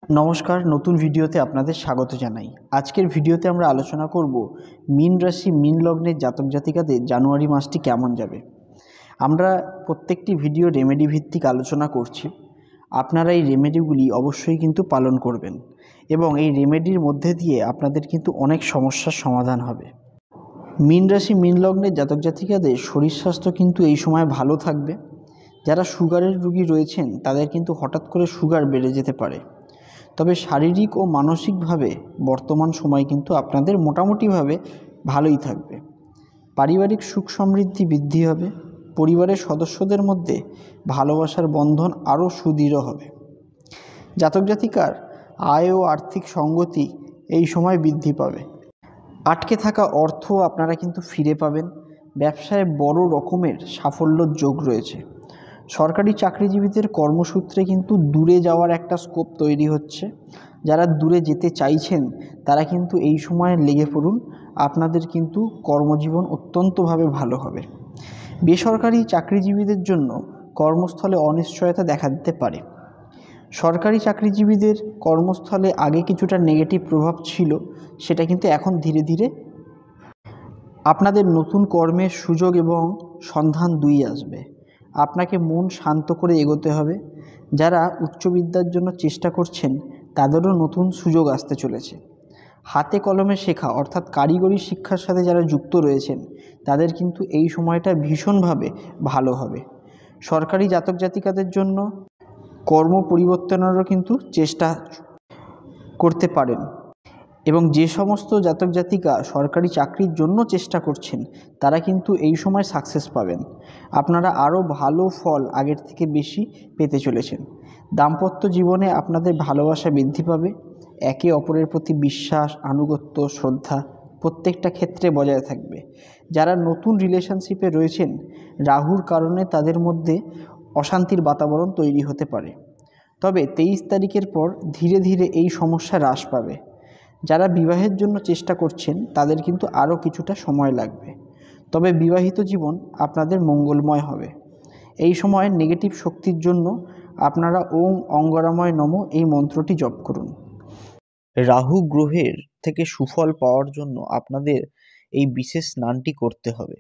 নমস্কার, নতুন ভিডিওতে আপনাদের স্বাগত জানাই। আজকের ভিডিওতে আমরা আলোচনা করব মীন রাশি মীন লগ্নের জাতক জাতিকাদের জানুয়ারি মাসটি কেমন যাবে। আমরা প্রত্যেকটি ভিডিও রেমেডি ভিত্তিক আলোচনা করছি। আপনারা এই রেমেডিগুলি অবশ্যই কিন্তু পালন করবেন এবং এই রেমেডির মধ্যে দিয়ে আপনাদের কিন্তু অনেক সমস্যার সমাধান হবে। মীন রাশি মীন লগ্নের জাতক জাতিকাদের শরীর স্বাস্থ্য কিন্তু এই সময় ভালো থাকবে। যারা সুগারের রোগী রয়েছেন তাদের কিন্তু হঠাৎ করে সুগার বেড়ে যেতে পারে। তবে শারীরিক ও মানসিকভাবে বর্তমান সময় কিন্তু আপনাদের মোটামুটিভাবে ভালোই থাকবে। পারিবারিক সুখ সমৃদ্ধি বৃদ্ধি হবে। পরিবারের সদস্যদের মধ্যে ভালোবাসার বন্ধন আরও সুদৃঢ় হবে। জাতক জাতিকার আয় ও আর্থিক সঙ্গতি এই সময় বৃদ্ধি পাবে। আটকে থাকা অর্থ আপনারা কিন্তু ফিরে পাবেন। ব্যবসায় বড় রকমের সাফল্যর যোগ রয়েছে। সরকারি চাকরিজীবীদের কর্মসূত্রে কিন্তু দূরে যাওয়ার একটা স্কোপ তৈরি হচ্ছে। যারা দূরে যেতে চাইছেন তারা কিন্তু এই সময় লেগে পড়ুন। আপনাদের কিন্তু কর্মজীবন অত্যন্তভাবে ভালো হবে। বেসরকারি চাকরিজীবীদের জন্য কর্মস্থলে অনিশ্চয়তা দেখা দিতে পারে। সরকারি চাকরিজীবীদের কর্মস্থলে আগে কিছুটা নেগেটিভ প্রভাব ছিল, সেটা কিন্তু এখন ধীরে ধীরে আপনাদের নতুন কর্মের সুযোগ এবং সন্ধান দুই আসবে। আপনাকে মন শান্ত করে এগোতে হবে। যারা উচ্চ বিদ্যার জন্য চেষ্টা করছেন তাদেরও নতুন সুযোগ আসতে চলেছে। হাতে কলমে শেখা অর্থাৎ কারিগরি শিক্ষার সাথে যারা যুক্ত রয়েছেন তাদের কিন্তু এই সময়টা ভীষণভাবে ভালো হবে। সরকারি জাতক জাতিকাদের জন্য কর্ম পরিবর্তনেরও কিন্তু চেষ্টা করতে পারেন এবং যে সমস্ত জাতক জাতিকা সরকারি চাকরির জন্য চেষ্টা করছেন তারা কিন্তু এই সময় সাকসেস পাবেন। আপনারা আরও ভালো ফল আগের থেকে বেশি পেতে চলেছেন। দাম্পত্য জীবনে আপনাদের ভালোবাসা বৃদ্ধি পাবে। একে অপরের প্রতি বিশ্বাস, আনুগত্য, শ্রদ্ধা প্রত্যেকটা ক্ষেত্রে বজায় থাকবে। যারা নতুন রিলেশনশিপে রয়েছেন রাহুর কারণে তাদের মধ্যে অশান্তির বাতাবরণ তৈরি হতে পারে। তবে 23 তারিখের পর ধীরে ধীরে এই সমস্যা হ্রাস পাবে। যারা বিবাহের জন্য চেষ্টা করছেন তাদের কিন্তু আরও কিছুটা সময় লাগবে। তবে বিবাহিত জীবন আপনাদের মঙ্গলময় হবে। এই সময় নেগেটিভ শক্তির জন্য আপনারা ওম অঙ্গরাময় নমঃ এই মন্ত্রটি জপ করুন। রাহু গ্রহের থেকে সুফল পাওয়ার জন্য আপনাদের এই বিশেষ স্নানটি করতে হবে।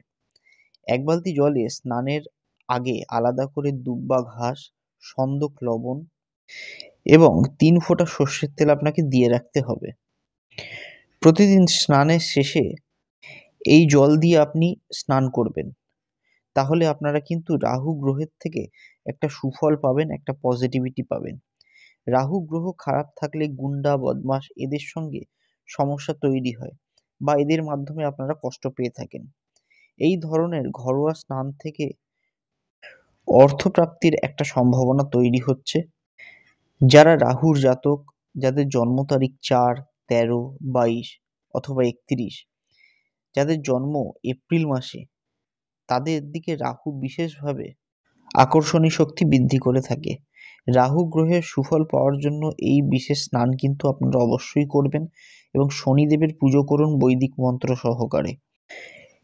এক বালতি জলে স্নানের আগে আলাদা করে দুব্বা ঘাস, সন্দক লবণ এবং 3 ফোঁটা সর্ষের তেল আপনাকে দিয়ে রাখতে হবে। প্রতিদিন স্নানের শেষে এই জল দিয়ে আপনি স্নান করবেন। তাহলে আপনারা কিন্তু রাহু গ্রহের থেকে একটা সুফল পাবেন, একটা পজিটিভিটি পাবেন। রাহু গ্রহ খারাপ থাকলে গুন্ডা, বদমাশ এদের সঙ্গে সমস্যা তৈরি হয় বা এদের মাধ্যমে আপনারা কষ্ট পেয়ে থাকেন। এই ধরনের ঘরোয়া স্নান থেকে অর্থপ্রাপ্তির একটা সম্ভাবনা তৈরি হচ্ছে। যারা রাহুর জাতক, যাদের জন্ম তারিখ 4, 13, 22 অথবা 31, যাদের জন্ম এপ্রিল মাসে, তাদের দিকে রাহু বিশেষভাবে আকর্ষণী শক্তি বৃদ্ধি করে থাকে। রাহু গ্রহের সুফল পাওয়ার জন্য এই বিশেষ স্নান কিন্তু আপনারা অবশ্যই করবেন এবং শনিদেবের পুজো করুন বৈদিক মন্ত্র সহকারে।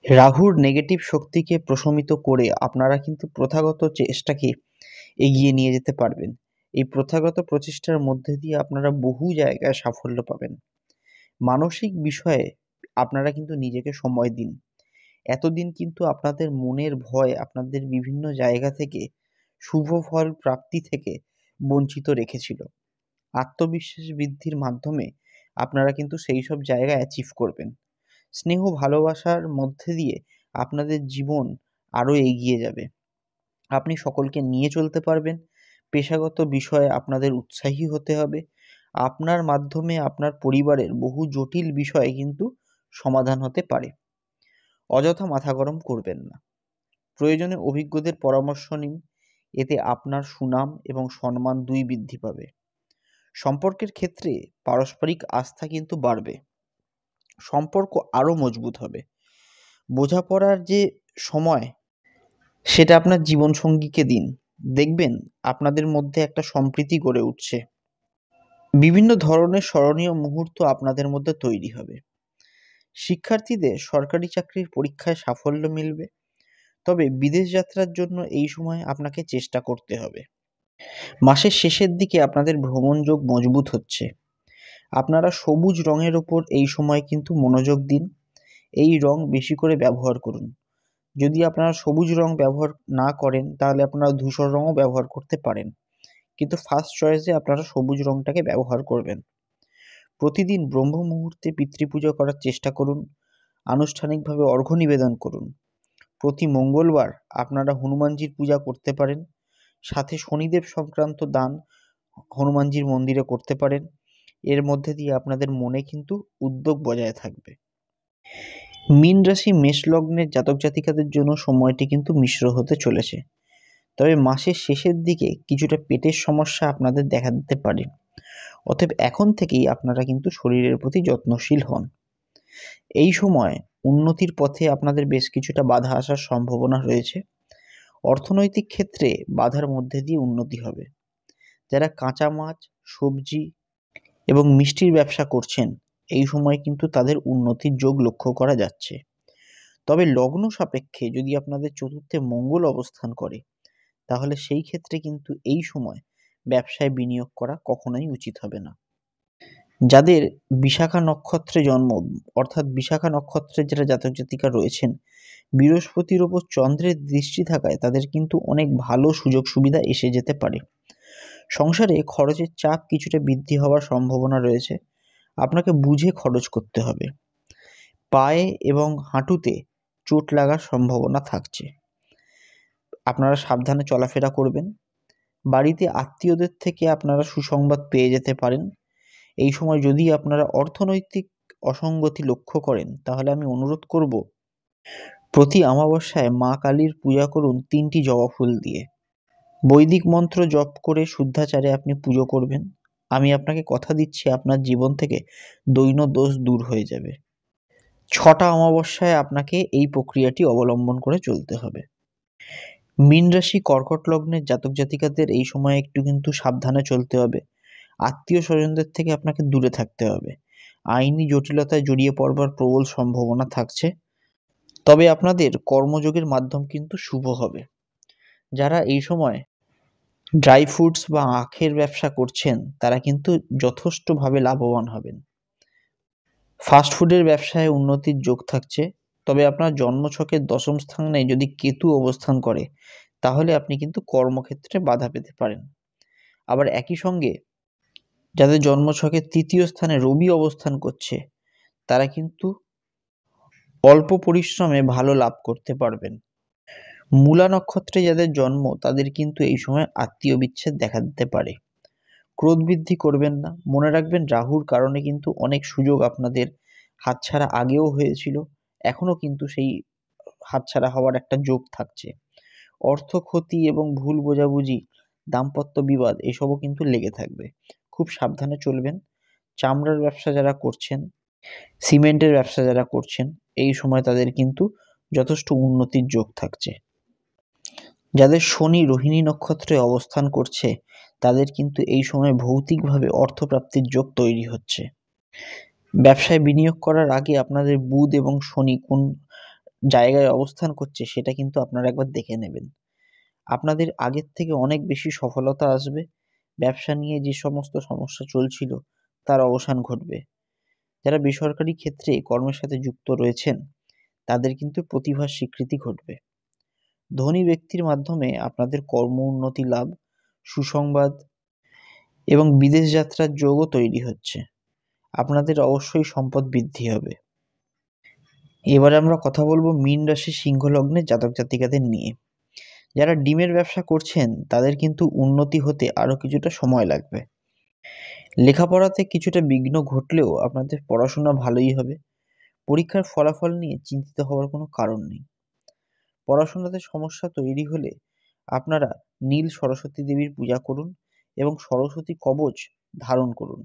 রাহুর নেগেটিভ শক্তিকে প্রশমিত করে আপনারা কিন্তু প্রথাগত চেষ্টাকে এগিয়ে নিয়ে যেতে পারবেন। এই প্রথাগত প্রচেষ্টার মধ্যে দিয়ে আপনারা বহু জায়গায় সাফল্য পাবেন। মানসিক বিষয়ে আপনারা কিন্তু নিজেকে সময় দিন। এতদিন কিন্তু আপনাদের মনের ভয় আপনাদের বিভিন্ন জায়গা থেকে শুভ ফল প্রাপ্তি থেকে বঞ্চিত রেখেছিল। আত্মবিশ্বাস বৃদ্ধির মাধ্যমে আপনারা কিন্তু সেই সব জায়গায় অ্যাচিভ করবেন। স্নেহ ভালোবাসার মধ্যে দিয়ে আপনাদের জীবন আরও এগিয়ে যাবে। আপনি সকলকে নিয়ে চলতে পারবেন। পেশাগত বিষয়ে আপনাদের উৎসাহী হতে হবে। আপনার মাধ্যমে আপনার পরিবারের বহু জটিল বিষয় কিন্তু সমাধান হতে পারে। অযথা মাথা গরম করবেন না। প্রয়োজনে অভিজ্ঞদের পরামর্শ নিন। এতে আপনার সুনাম এবং সম্মান দুই বৃদ্ধি পাবে। সম্পর্কের ক্ষেত্রে পারস্পরিক আস্থা কিন্তু বাড়বে। সম্পর্ক আরও মজবুত হবে। বোঝাপড়ার যে সময় সেটা আপনার জীবনসঙ্গীকে দিন। দেখবেন আপনাদের মধ্যে একটা সম্প্রীতি গড়ে উঠছে। বিভিন্ন ধরনের স্মরণীয় মুহূর্ত আপনাদের মধ্যে তৈরি হবে। শিক্ষার্থীদের সরকারি চাকরির পরীক্ষায় সাফল্য মিলবে। তবে বিদেশ যাত্রার জন্য এই সময় আপনাকে চেষ্টা করতে হবে। মাসের শেষের দিকে আপনাদের ভ্রমণ যোগ মজবুত হচ্ছে। আপনারা সবুজ রঙের ওপর এই সময় কিন্তু মনোযোগ দিন। এই রং বেশি করে ব্যবহার করুন। যদি আপনারা সবুজ রং ব্যবহার না করেন তাহলে আপনারা ধূসর রঙও ব্যবহার করতে পারেন, কিন্তু ফার্স্ট চয়েসে আপনারা সবুজ রংটাকে ব্যবহার করবেন। প্রতিদিন ব্রহ্ম মুহূর্তে পিতৃপূজা করার চেষ্টা করুন। আনুষ্ঠানিকভাবে অর্ঘ্য নিবেদন করুন। প্রতি মঙ্গলবার আপনারা হনুমানজির পূজা করতে পারেন। সাথে শনিদেব সংক্রান্ত দান হনুমানজির মন্দিরে করতে পারেন। এর মধ্যে দিয়ে আপনাদের মনে কিন্তু উদ্যোগ বজায় থাকবে। মীন রাশি মেষ লগ্নের জাতক জাতিকাদের জন্য সময়টি কিন্তু মিশ্র হতে চলেছে। তবে মাসের শেষের দিকে কিছুটা পেটের সমস্যা আপনাদের দেখা দিতে পারে। অতএব এখন থেকেই আপনারা কিন্তু শরীরের প্রতি যত্নশীল হন। এই সময় উন্নতির পথে আপনাদের বেশ কিছুটা বাধা আসার সম্ভাবনা রয়েছে। অর্থনৈতিক ক্ষেত্রে বাধার মধ্যে দিয়ে উন্নতি হবে। যারা কাঁচা মাছ, সবজি এবং মিষ্টির ব্যবসা করছেন, এই সময় কিন্তু তাদের উন্নতির যোগ লক্ষ্য করা যাচ্ছে। তবে লগ্ন সাপেক্ষে যদি আপনাদের চতুর্থে মঙ্গল অবস্থান করে, তাহলে সেই ক্ষেত্রে কিন্তু এই সময় ব্যবসায় বিনিয়োগ করা কখনোই উচিত হবে না। যাদের বিশাখা নক্ষত্রে জন্ম, অর্থাৎ বিশাখা নক্ষত্রের যারা জাতক জাতিকা রয়েছেন, বৃহস্পতির ওপর চন্দ্রের দৃষ্টি থাকায় তাদের কিন্তু অনেক ভালো সুযোগ সুবিধা এসে যেতে পারে। সংসারে খরচের চাপ কিছুটা বৃদ্ধি হওয়ার সম্ভাবনা রয়েছে। আপনাকে বুঝে খরচ করতে হবে। পায়ে এবং হাঁটুতে চোট লাগার সম্ভাবনা থাকছে। আপনারা সাবধানে চলাফেরা করবেন। বাড়িতে আত্মীয়দের থেকে আপনারা সুসংবাদ পেয়ে যেতে পারেন। এই সময় যদি আপনারা অর্থনৈতিক অসঙ্গতি লক্ষ্য করেন, তাহলে আমি অনুরোধ করব, প্রতি অমাবস্যায় মা কালীর পূজা করুন 3টি জবা ফুল দিয়ে। বৈদিক মন্ত্র জপ করে শুদ্ধাচারে আপনি পুজো করবেন। আমি আপনাকে কথা দিচ্ছি, আপনার জীবন থেকে দৈন্য দোষ দূর হয়ে যাবে। 6টা অমাবস্যায় আপনাকে এই প্রক্রিয়াটি অবলম্বন করে চলতে হবে। মীন রাশি কর্কট লগ্নের জাতক জাতিকাদের এই সময় একটু কিন্তু সাবধানে চলতে হবে। আত্মীয় স্বজনদের থেকে আপনাকে দূরে থাকতে হবে। আইনি জটিলতায় জড়িয়ে পড়বার প্রবল সম্ভাবনা থাকছে। তবে আপনাদের কর্মযোগের মাধ্যম কিন্তু শুভ হবে। যারা এই সময় ড্রাই ফ্রুটস বা আখের ব্যবসা করছেন, তারা কিন্তু যথেষ্টভাবে লাভবান হবেন। ফাস্ট ফুডের ব্যবসায় উন্নতির যোগ থাকছে। তবে আপনার জন্মছকের দশম স্থানে যদি কেতু অবস্থান করে, তাহলে আপনি কিন্তু কর্মক্ষেত্রে বাধা পেতে পারেন। আবার একই সঙ্গে যাদের জন্মছকের তৃতীয় স্থানে রবি অবস্থান করছে, তারা কিন্তু অল্প পরিশ্রমে ভালো লাভ করতে পারবেন। মূলা নক্ষত্রে যাদের জন্ম, তাদের কিন্তু এই সময় আত্মীয় বিচ্ছেদ দেখা দিতে পারে। ক্রোধ বৃদ্ধি করবেন না। মনে রাখবেন, রাহুর কারণে কিন্তু অনেক সুযোগ আপনাদের হাতছাড়া আগেও হয়েছিল, এখনো কিন্তু সেই হাতছাড়া হওয়ার একটা যোগ থাকছে। অর্থ ক্ষতি এবং ভুল বোঝাবুঝি, দাম্পত্য বিবাদ এসবও কিন্তু লেগে থাকবে। খুব সাবধানে চলবেন। চামড়ার ব্যবসা যারা করছেন, সিমেন্টের ব্যবসা যারা করছেন, এই সময় তাদের কিন্তু যথেষ্ট উন্নতির যোগ থাকছে। যাদের শনি রোহিণী নক্ষত্রে অবস্থান করছে, তাদের কিন্তু এই সময় ভৌতিকভাবে অর্থপ্রাপ্তির যোগ তৈরি হচ্ছে। ব্যবসায় বিনিয়োগ করার আগে আপনাদের বুধ এবং শনি কোন জায়গায় অবস্থান করছে সেটা কিন্তু আপনারা একবার দেখে নেবেন। আপনাদের আগের থেকে অনেক বেশি সফলতা আসবে। ব্যবসা নিয়ে যে সমস্ত সমস্যা চলছিল, তার অবসান ঘটবে। যারা বেসরকারি ক্ষেত্রে কর্মের সাথে যুক্ত রয়েছেন, তাদের কিন্তু প্রতিভার স্বীকৃতি ঘটবে। ধনী ব্যক্তির মাধ্যমে আপনাদের কর্ম উন্নতি লাভ, সুসংবাদ এবং বিদেশ যাত্রার যোগও তৈরি হচ্ছে। আপনাদের অবশ্যই সম্পদ বৃদ্ধি হবে। এবারে আমরা কথা বলবো মীন রাশি সিংহ লগ্নের জাতক জাতিকাদের নিয়ে। যারা ডিমের ব্যবসা করছেন, তাদের কিন্তু উন্নতি হতে আরও কিছুটা সময় লাগবে। লেখাপড়াতে কিছুটা বিঘ্ন ঘটলেও আপনাদের পড়াশোনা ভালোই হবে। পরীক্ষার ফলাফল নিয়ে চিন্তিত হওয়ার কোনো কারণ নেই। পড়াশোনাতে সমস্যা তৈরি হলে আপনারা নীল সরস্বতী দেবীর পূজা করুন এবং সরস্বতী কবচ ধারণ করুন।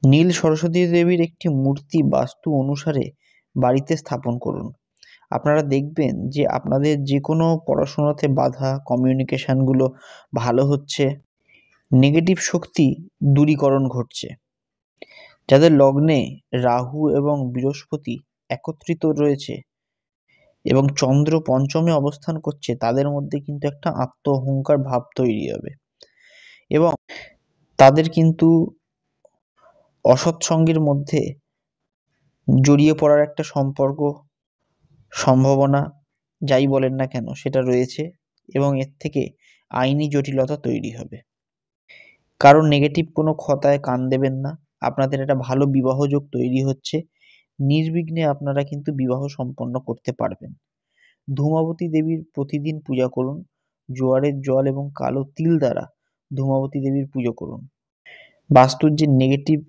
নীল সরস্বতী দেবীর একটি মূর্তি বাস্তু অনুসারে বাড়িতে স্থাপন করুন। আপনারা দেখবেন যে আপনাদের যে কোনো পড়াশোনাতে বাধা, কমিউনিকেশনগুলো ভালো হচ্ছে, নেগেটিভ শক্তি দূরীকরণ ঘটছে। যাদের লগ্নে রাহু এবং বৃহস্পতি একত্রিত রয়েছে এবং চন্দ্র পঞ্চমে অবস্থান করছে, তাদের মধ্যে কিন্তু একটা আত্ম অহংকার ভাব তৈরি হবে। এবং তাদের কিন্তু অসৎ সঙ্গের মধ্যে জড়িয়ে পড়ার একটা সম্ভাবনা যাই বলেন না কেন সেটা রয়েছে, এবং এর থেকে আইনি জটিলতা তৈরি হবে। কারণ নেগেটিভ কোনো কথায় কান দেবেন না। আপনাদের একটা ভালো বিবাহযোগ তৈরি হচ্ছে, নির্বিঘ্নে আপনারা কিন্তু বিবাহ সম্পন্ন করতে পারবেন। ধূমাবতী দেবীর প্রতিদিন পূজা করুন। জোয়ারের জল এবং কালো তিল দ্বারা ধূমাবতী দেবীর পুজো করুন। বাস্তুর যে নেগেটিভ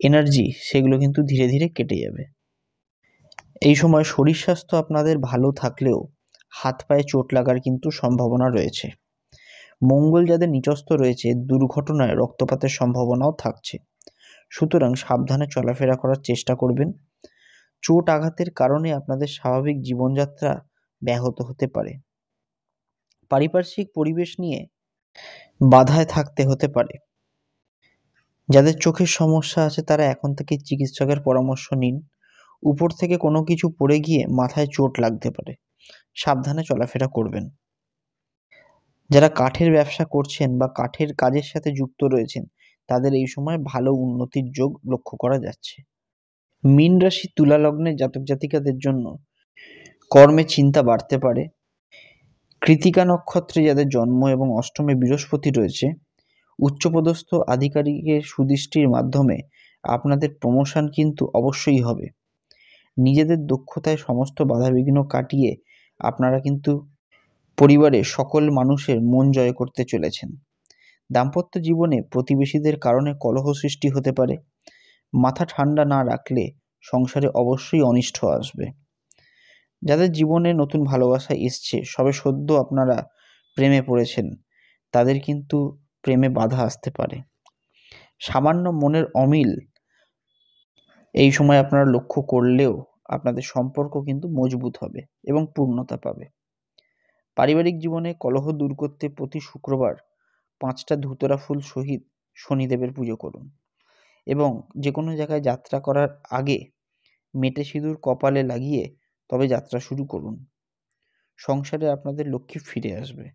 এনার্জি সেগুলো কিন্তু ধীরে ধীরে কেটে যাবে। এই সময় শরীর স্বাস্থ্য আপনাদের ভালো থাকলেও হাত পায়ে চোট লাগার কিন্তু সম্ভাবনা রয়েছে। মঙ্গল যাদের নিচস্থ রয়েছে, দুর্ঘটনায় রক্তপাতের সম্ভাবনাও থাকছে। সুতরাং সাবধানে চলাফেরা করার চেষ্টা করবেন। চোট আঘাতের কারণে আপনাদের স্বাভাবিক জীবনযাত্রা ব্যাহত হতে পারে। পারিপার্শ্বিক পরিবেশ নিয়ে বাধায় থাকতে হতে পারে। যাদের চোখের সমস্যা আছে তারা এখন থেকে চিকিৎসকের পরামর্শ নিন। উপর থেকে কোনো কিছু পড়ে গিয়ে মাথায় চোট লাগতে পারে, সাবধানে চলাফেরা করবেন। যারা কাঠের ব্যবসা করছেন বা কাঠের কাজের সাথে যুক্ত রয়েছেন তাদের এই সময় ভালো উন্নতির যোগ লক্ষ্য করা যাচ্ছে। মীন রাশি তুলা লগ্নের জাতক জাতিকাদের জন্য কর্মে চিন্তা বাড়তে পারে। কৃতিকা নক্ষত্রে যাদের জন্ম এবং অষ্টমে বৃহস্পতি রয়েছে, উচ্চপদস্থ আধিকারিকের সুদৃষ্টির মাধ্যমে আপনাদের প্রমোশন কিন্তু অবশ্যই হবে। নিজেদের দক্ষতায় সমস্ত বাধাবিঘ্ন কাটিয়ে আপনারা কিন্তু পরিবারের সকল মানুষের মন জয় করতে চলেছেন। দাম্পত্য জীবনে প্রতিবেশীদের কারণে কলহ সৃষ্টি হতে পারে। মাথা ঠান্ডা না রাখলে সংসারে অবশ্যই অনিষ্ট আসবে। যাদের জীবনে নতুন ভালোবাসা এসছে, সবে সদ্য আপনারা প্রেমে পড়েছেন, তাদের কিন্তু প্রেমে বাধা আসতে পারে। সামান্য মনের অমিল এই সময় আপনারা লক্ষ্য করলেও আপনাদের সম্পর্ক কিন্তু মজবুত হবে এবং পূর্ণতা পাবে। পারিবারিক জীবনে কলহ দূর করতে প্রতি শুক্রবার 5টা ধুতরা ফুল সহিত শনিদেবের পুজো করুন এবং যে কোনো জায়গায় যাত্রা করার আগে মেটে সিঁদুর কপালে লাগিয়ে তবে যাত্রা শুরু করুন। সংসারে আপনাদের লক্ষ্মী ফিরে আসবে।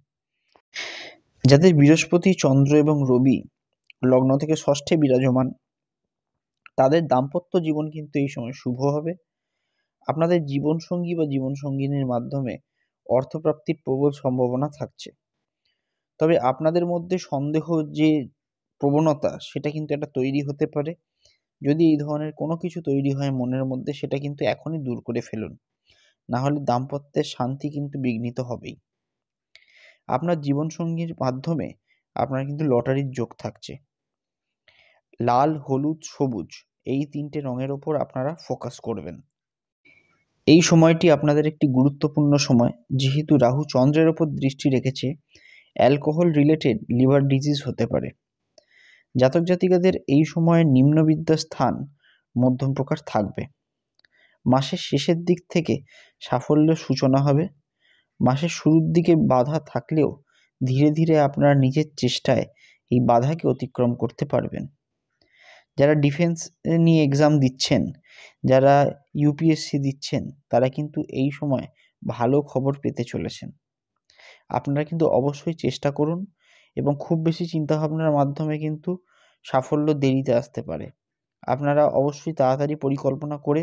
যাদের বৃহস্পতি, চন্দ্র এবং রবি লগ্ন থেকে ষষ্ঠে বিরাজমান, তাদের দাম্পত্য জীবন কিন্তু এই সময় শুভ হবে। আপনাদের জীবনসঙ্গী বা জীবনসঙ্গিনীর মাধ্যমে অর্থপ্রাপ্তির প্রবল সম্ভাবনা থাকছে। তবে আপনাদের মধ্যে সন্দেহ যে প্রবণতা সেটা কিন্তু একটা তৈরি হতে পারে। যদি এই ধরনের কোনো কিছু তৈরি হয় মনের মধ্যে, সেটা কিন্তু এখনই দূর করে ফেলুন, না হলে দাম্পত্যের শান্তি কিন্তু বিঘ্নিত হবেই। আপনার জীবনসঙ্গীর মাধ্যমে আপনার কিন্তু লটারির যোগ থাকছে। লাল, হলুদ, সবুজ এই 3টে রঙের ওপর আপনারা ফোকাস করবেন। এই সময়টি আপনাদের একটি গুরুত্বপূর্ণ সময়, যেহেতু রাহু চন্দ্রের ওপর দৃষ্টি রেখেছে। অ্যালকোহল রিলেটেড লিভার ডিজিজ হতে পারে। জাতক জাতিকাদের এই সময়ে নিম্নবিদ্যার স্থান মধ্যম প্রকার থাকবে। মাসের শেষের দিক থেকে সাফল্যের সূচনা হবে। মাসের শুরুর দিকে বাধা থাকলেও ধীরে ধীরে আপনারা নিজের চেষ্টায় এই বাধাকে অতিক্রম করতে পারবেন। যারা ডিফেন্স নিয়ে এক্সাম দিচ্ছেন, যারা ইউপিএসসি দিচ্ছেন, তারা কিন্তু এই সময় ভালো খবর পেতে চলেছেন। আপনারা কিন্তু অবশ্যই চেষ্টা করুন এবং খুব বেশি চিন্তাভাবনার মাধ্যমে কিন্তু সাফল্য দেরিতে আসতে পারে। আপনারা অবশ্যই তাড়াতাড়ি পরিকল্পনা করে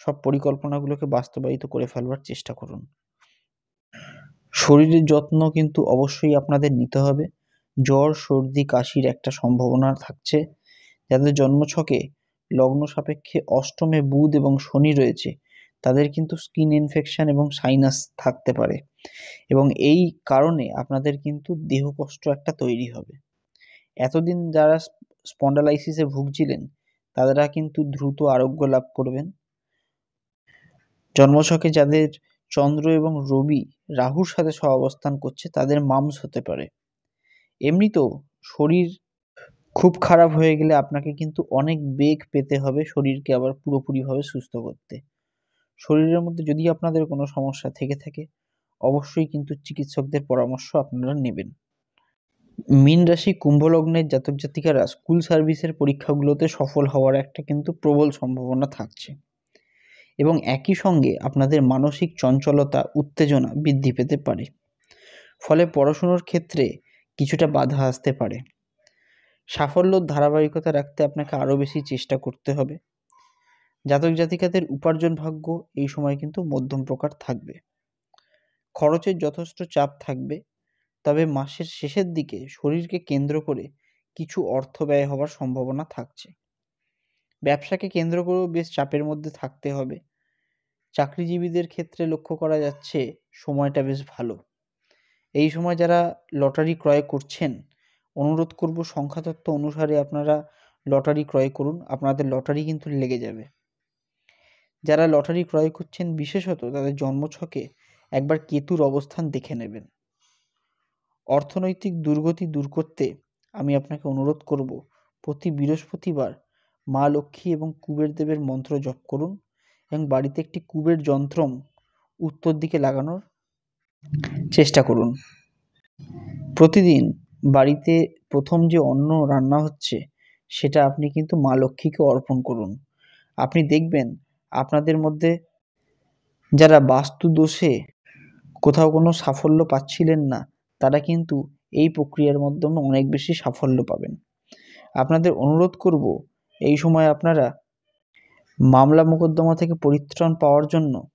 সব পরিকল্পনাগুলোকে বাস্তবায়িত করে ফেলবার চেষ্টা করুন। শরীরের যত্ন কিন্তু অবশ্যই আপনাদের নিতে হবে। জ্বর, সর্দি, কাশির একটা সম্ভাবনা থাকছে। যাদের জন্মছকে লগ্ন সাপেক্ষে অষ্টমে বুধ এবং শনি রয়েছে, তাদের কিন্তু স্কিন ইনফেকশন এবং সাইনাস থাকতে পারে এবং এই কারণে আপনাদের কিন্তু দেহ কষ্ট একটা তৈরি হবে। এতদিন যারা স্পন্ডালাইসিসে ভুগছিলেন তারা কিন্তু দ্রুত আরোগ্য লাভ করবেন। জন্মছকে যাদের চন্দ্র এবং রবি রাহুর সাথে সহাবস্থান করছে তাদের মামস হতে পারে। এমনিতেও শরীর খুব খারাপ হয়ে গেলে আপনাকে কিন্তু অনেক বেগ পেতে হবে শরীরকে আবার পুরোপুরিভাবে সুস্থ করতে। শরীরের মধ্যে যদি আপনাদের কোনো সমস্যা থেকে থাকে অবশ্যই কিন্তু চিকিৎসকদের পরামর্শ আপনারা নেবেন। মীন রাশি কুম্ভ লগ্নের জাতক জাতিকারা স্কুল সার্ভিসের পরীক্ষাগুলোতে সফল হওয়ার একটা কিন্তু প্রবল সম্ভাবনা থাকছে এবং একই সঙ্গে আপনাদের মানসিক চঞ্চলতা, উত্তেজনা বৃদ্ধি পেতে পারে। ফলে পড়াশুনোর ক্ষেত্রে কিছুটা বাধা আসতে পারে। সাফল্যর ধারাবাহিকতা রাখতে আপনাকে আরও বেশি চেষ্টা করতে হবে। জাতক জাতিকাদের উপার্জন ভাগ্য এই সময় কিন্তু মধ্যম প্রকার থাকবে। খরচের যথেষ্ট চাপ থাকবে, তবে মাসের শেষের দিকে শরীরকে কেন্দ্র করে কিছু অর্থ ব্যয় হওয়ার সম্ভাবনা থাকছে। ব্যবসাকে কেন্দ্র করেও বেশ চাপের মধ্যে থাকতে হবে। চাকরিজীবীদের ক্ষেত্রে লক্ষ্য করা যাচ্ছে সময়টা বেশ ভালো। এই সময় যারা লটারি ক্রয় করছেন, অনুরোধ করব সংখ্যাতত্ত্ব অনুসারে আপনারা লটারি ক্রয় করুন, আপনাদের লটারি কিন্তু লেগে যাবে। যারা লটারি ক্রয় করছেন বিশেষত তাদের জন্মছকে একবার কেতুর অবস্থান দেখে নেবেন। অর্থনৈতিক দুর্গতি দূর করতে আমি আপনাকে অনুরোধ করব প্রতি বৃহস্পতিবার মা লক্ষ্মী এবং কুবের দেবের মন্ত্র জপ করুন এবং বাড়িতে একটি কুবের যন্ত্রম উত্তর দিকে লাগানোর চেষ্টা করুন। প্রতিদিন বাড়িতে প্রথম যে অন্ন রান্না হচ্ছে সেটা আপনি কিন্তু মা লক্ষ্মীকে অর্পণ করুন। আপনি দেখবেন আপনাদের মধ্যে যারা বাস্তু দোষে কোথাও কোনো সাফল্য পাচ্ছিলেন না, তারা কিন্তু এই প্রক্রিয়ার মাধ্যমে অনেক বেশি সাফল্য পাবেন। আপনাদের অনুরোধ করব এই সময় আপনারা মামলা মোকদ্দমা থেকে পরিত্রাণ পাওয়ার জন্য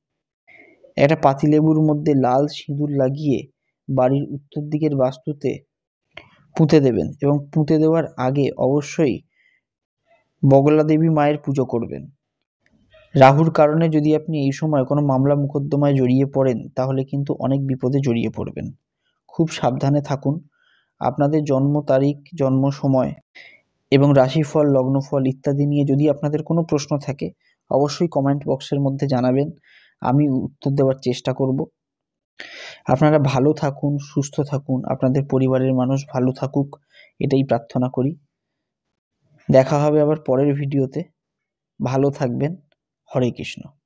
একটা পাতিলেবুর মধ্যে লাল সিঁদুর লাগিয়ে বাড়ির উত্তর দিকের বাস্তুতে পুঁতে দেবেন এবং পুঁতে দেওয়ার আগে অবশ্যই বগলা দেবী মায়ের পুজো করবেন। রাহুর কারণে যদি আপনি এই সময় কোনো মামলা মোকদ্দমায় জড়িয়ে পড়েন তাহলে কিন্তু অনেক বিপদে জড়িয়ে পড়বেন। খুব সাবধানে থাকুন। আপনাদের জন্ম তারিখ, জন্ম সময় এবং রাশিফল, লগ্নফল ইত্যাদি নিয়ে যদি আপনাদের কোনো প্রশ্ন থাকে অবশ্যই কমেন্ট বক্সের মধ্যে জানাবেন, আমি উত্তর দেওয়ার চেষ্টা করব। আপনারা ভালো থাকুন, সুস্থ থাকুন, আপনাদের পরিবারের মানুষ ভালো থাকুক, এটাই প্রার্থনা করি। দেখা হবে আবার পরের ভিডিওতে। ভালো থাকবেন। হরে কৃষ্ণ।